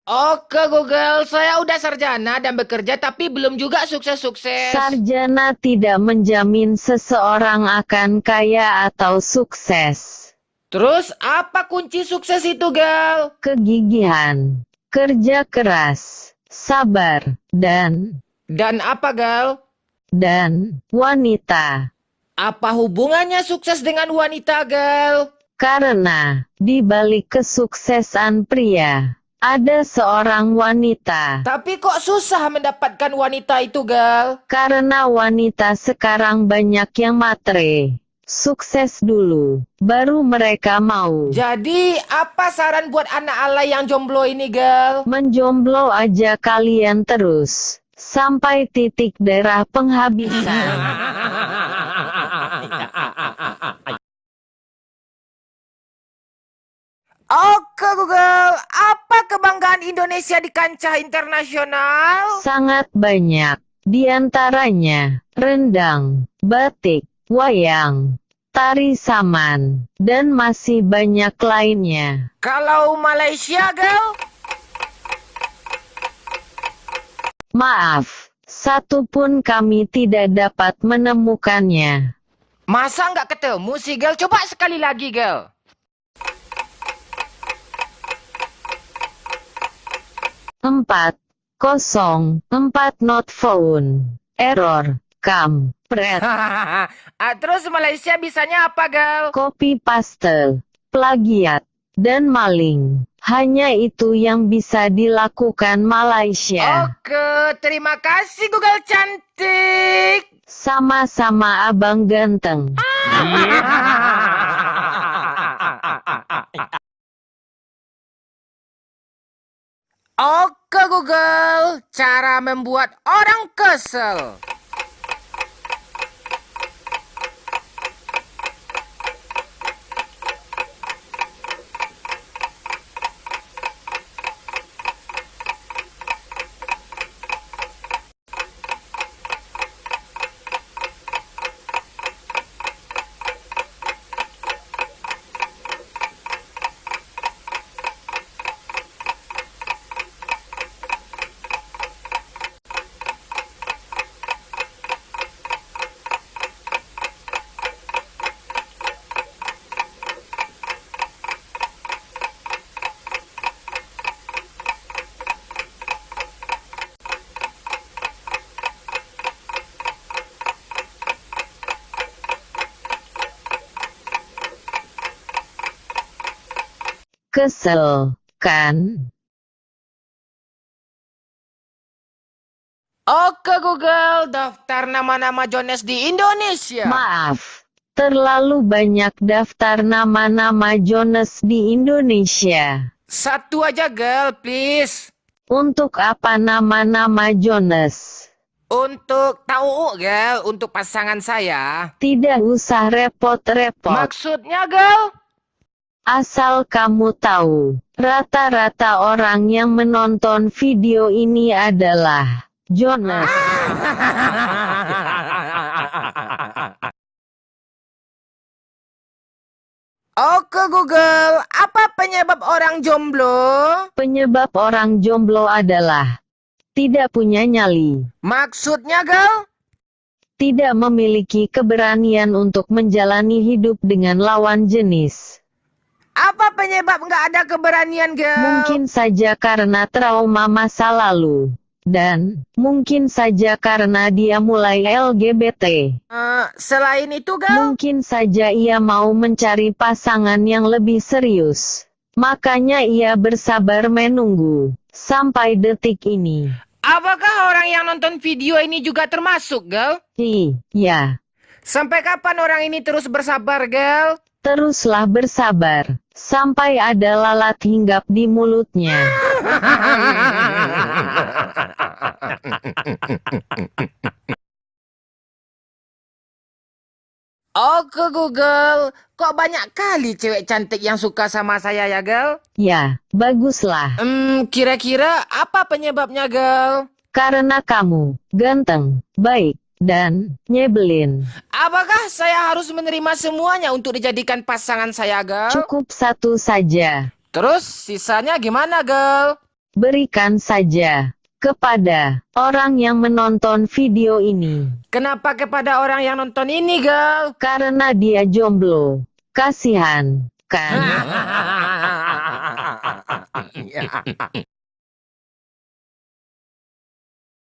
Oke Google, saya udah sarjana dan bekerja tapi belum juga sukses-sukses. Sarjana tidak menjamin seseorang akan kaya atau sukses. Terus apa kunci sukses itu, Gal? Kegigihan, kerja keras, sabar, Dan apa, Gal? dan wanita. Apa hubungannya sukses dengan wanita, Gal? Karena di balik kesuksesan pria, ada seorang wanita. Tapi kok susah mendapatkan wanita itu, Gal? Karena wanita sekarang banyak yang matre. Sukses dulu, baru mereka mau. Jadi, apa saran buat anak alay yang jomblo ini, Gal? Menjomblo aja kalian terus. Sampai titik darah penghabisan. Oke Google, apa kebanggaan Indonesia di kancah internasional? Sangat banyak. Di antaranya, rendang, batik, wayang, tari saman, dan masih banyak lainnya. Kalau Malaysia, Gal? Maaf, satu pun kami tidak dapat menemukannya. Masa nggak ketemu sih, Gal? Coba sekali lagi, Gal. 404 not found. Error. Kampret. Terus Malaysia bisanya apa, Gal? Copy paste. Plagiat. Dan maling. Hanya itu yang bisa dilakukan Malaysia. Oke, terima kasih Google cantik. Sama-sama abang ganteng. Oke Google, cara membuat orang kesel. Kesel, kan? Oke Google, daftar nama-nama Jones di Indonesia. Maaf, terlalu banyak daftar nama-nama Jones di Indonesia. Satu aja, Gal, please. Untuk apa nama-nama Jones? Untuk tahu, Gal, untuk pasangan saya. Tidak usah repot-repot. Maksudnya, Gal? Asal kamu tahu, rata-rata orang yang menonton video ini adalah Jonas. Oke Google, apa penyebab orang jomblo? Penyebab orang jomblo adalah tidak punya nyali, Maksudnya, Gal? tidak memiliki keberanian untuk menjalani hidup dengan lawan jenis. Apa penyebab nggak ada keberanian, Gal? Mungkin saja karena trauma masa lalu. Dan mungkin saja karena dia mulai LGBT. Selain itu, Gal? Mungkin saja ia mau mencari pasangan yang lebih serius. Makanya ia bersabar menunggu sampai detik ini. Apakah orang yang nonton video ini juga termasuk, Gal? Iya, Sampai kapan orang ini terus bersabar, Gal? teruslah bersabar sampai ada lalat hinggap di mulutnya. Oke Google, kok banyak kali cewek cantik yang suka sama saya ya, Gal? Ya, baguslah. Kira-kira apa penyebabnya, Gal? Karena kamu ganteng, baik, dan nyebelin. Apakah saya harus menerima semuanya untuk dijadikan pasangan saya, Gal? Cukup satu saja. Terus sisanya gimana, Gal? Berikan saja kepada orang yang menonton video ini. Kenapa kepada orang yang nonton ini, girl? Karena dia jomblo. Kasihan, kan?